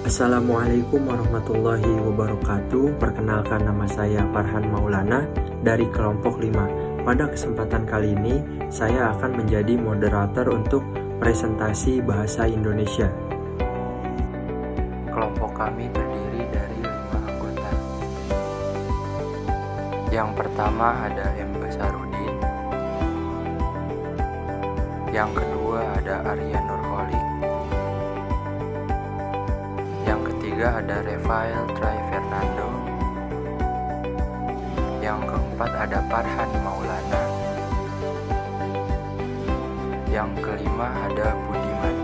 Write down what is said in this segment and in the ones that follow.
Assalamualaikum warahmatullahi wabarakatuh. Perkenalkan, nama saya Farhan Maulana dari kelompok 5. Pada kesempatan kali ini, saya akan menjadi moderator untuk presentasi bahasa Indonesia. Kelompok kami terdiri dari 5 anggota. Yang pertama ada M. Basarudin. Yang kedua ada Arya Nurholik. Yang ketiga ada Rafael Try Fernando. Yang keempat ada Farhan Maulana. Yang kelima ada Budiman.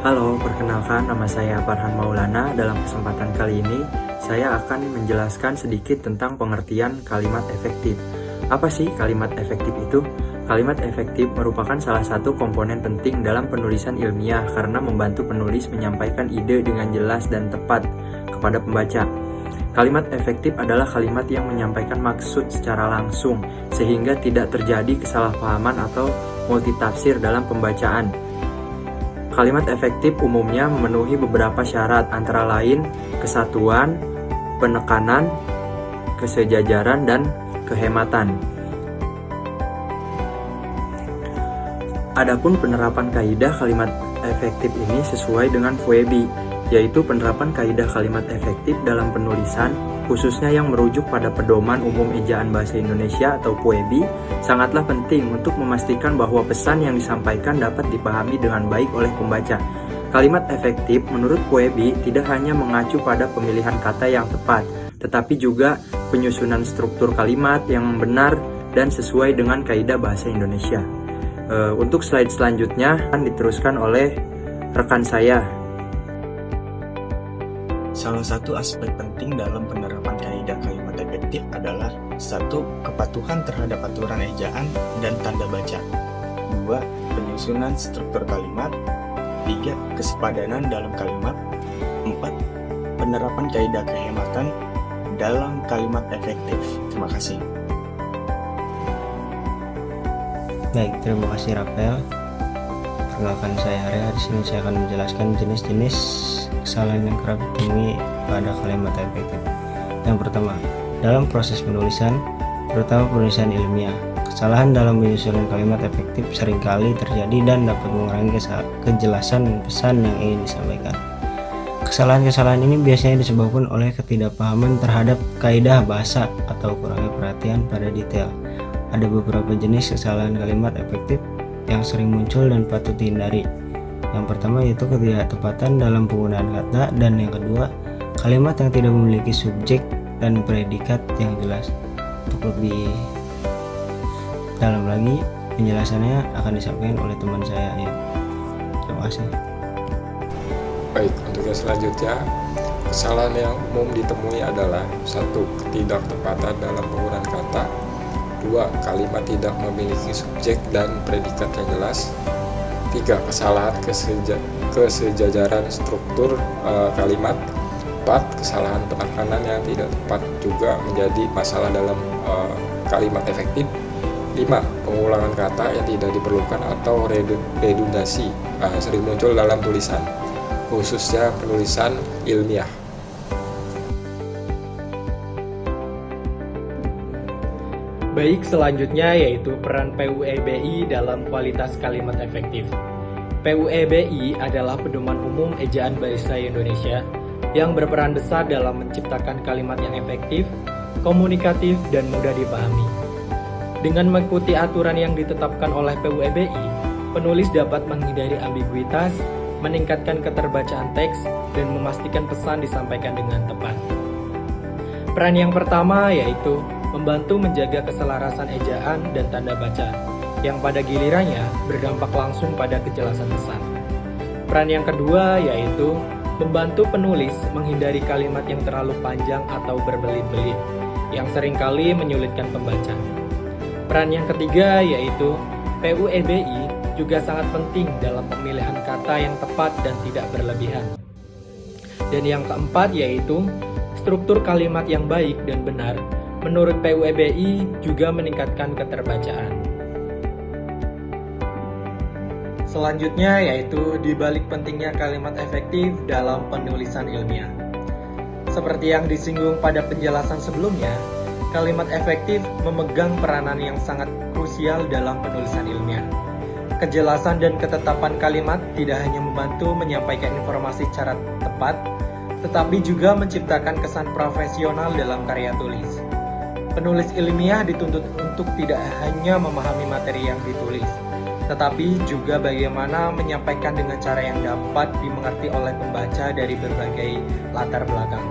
Halo, perkenalkan, nama saya Farhan Maulana. Dalam kesempatan kali ini, saya akan menjelaskan sedikit tentang pengertian kalimat efektif. Apa sih kalimat efektif itu? Kalimat efektif merupakan salah satu komponen penting dalam penulisan ilmiah karena membantu penulis menyampaikan ide dengan jelas dan tepat kepada pembaca. Kalimat efektif adalah kalimat yang menyampaikan maksud secara langsung sehingga tidak terjadi kesalahpahaman atau multitafsir dalam pembacaan. Kalimat efektif umumnya memenuhi beberapa syarat, antara lain kesatuan, penekanan, kesejajaran, dan kehematan. Adapun penerapan kaidah kalimat efektif ini sesuai dengan FWEBI, yaitu penerapan kaidah kalimat efektif dalam penulisan, khususnya yang merujuk pada Pedoman Umum Ejaan Bahasa Indonesia atau FWEBI, sangatlah penting untuk memastikan bahwa pesan yang disampaikan dapat dipahami dengan baik oleh pembaca. Kalimat efektif menurut FWEBI tidak hanya mengacu pada pemilihan kata yang tepat, tetapi juga penyusunan struktur kalimat yang benar dan sesuai dengan kaidah bahasa Indonesia. Untuk slide selanjutnya akan diteruskan oleh rekan saya. Salah satu aspek penting dalam penerapan kaidah kalimat efektif adalah 1. Kepatuhan terhadap aturan ejaan dan tanda baca. 2. Penyusunan struktur kalimat. 3. Kesepadanan dalam kalimat. 4. Penerapan kaidah kehematan dalam kalimat efektif. Terima kasih. Baik, terima kasih Rafael. Perkenalkan, saya Arya. Di sini saya akan menjelaskan jenis-jenis kesalahan yang kerap ditemui pada kalimat efektif. Yang pertama, dalam proses penulisan, terutama penulisan ilmiah, kesalahan dalam penyusunan kalimat efektif seringkali terjadi dan dapat mengurangi kejelasan pesan yang ingin disampaikan. Kesalahan-kesalahan ini biasanya disebabkan oleh ketidakpahaman terhadap kaidah bahasa atau kurangnya perhatian pada detail. Ada beberapa jenis kesalahan kalimat efektif yang sering muncul dan patut dihindari. Yang pertama yaitu ketidaktepatan dalam penggunaan kata, dan yang kedua, kalimat yang tidak memiliki subjek dan predikat yang jelas. Untuk lebih dalam lagi, penjelasannya akan disampaikan oleh teman saya. Ya. Terima kasih. Baik, untuk yang selanjutnya, kesalahan yang umum ditemui adalah 1. Ketidaktepatan dalam penggunaan kata. 2. Kalimat tidak memiliki subjek dan predikat yang jelas. 3. Kesalahan kesejajaran struktur kalimat. 4. Kesalahan penekanan yang tidak tepat juga menjadi masalah dalam kalimat efektif. 5. Pengulangan kata yang tidak diperlukan atau redundasi sering muncul dalam tulisan, khususnya penulisan ilmiah. Baik, selanjutnya yaitu peran PUEBI dalam kualitas kalimat efektif. PUEBI adalah Pedoman Umum Ejaan Bahasa Indonesia yang berperan besar dalam menciptakan kalimat yang efektif, komunikatif, dan mudah dipahami. Dengan mengikuti aturan yang ditetapkan oleh PUEBI, penulis dapat menghindari ambiguitas, meningkatkan keterbacaan teks, dan memastikan pesan disampaikan dengan tepat. Peran yang pertama yaitu membantu menjaga keselarasan ejaan dan tanda baca, yang pada gilirannya berdampak langsung pada kejelasan pesan. Peran yang kedua yaitu membantu penulis menghindari kalimat yang terlalu panjang atau berbelit-belit, yang seringkali menyulitkan pembaca. Peran yang ketiga yaitu PUEBI juga sangat penting dalam pemilihan kata yang tepat dan tidak berlebihan. Dan yang keempat yaitu struktur kalimat yang baik dan benar Menurut PUEBI juga meningkatkan keterbacaan. Selanjutnya yaitu dibalik pentingnya kalimat efektif dalam penulisan ilmiah. Seperti yang disinggung pada penjelasan sebelumnya, kalimat efektif memegang peranan yang sangat krusial dalam penulisan ilmiah. Kejelasan dan ketetapan kalimat tidak hanya membantu menyampaikan informasi secara tepat, tetapi juga menciptakan kesan profesional dalam karya tulis. Penulis ilmiah dituntut untuk tidak hanya memahami materi yang ditulis, tetapi juga bagaimana menyampaikan dengan cara yang dapat dimengerti oleh pembaca dari berbagai latar belakang.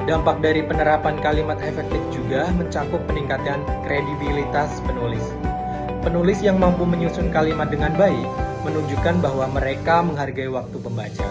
Dampak dari penerapan kalimat efektif juga mencakup peningkatan kredibilitas penulis. Penulis yang mampu menyusun kalimat dengan baik menunjukkan bahwa mereka menghargai waktu pembaca.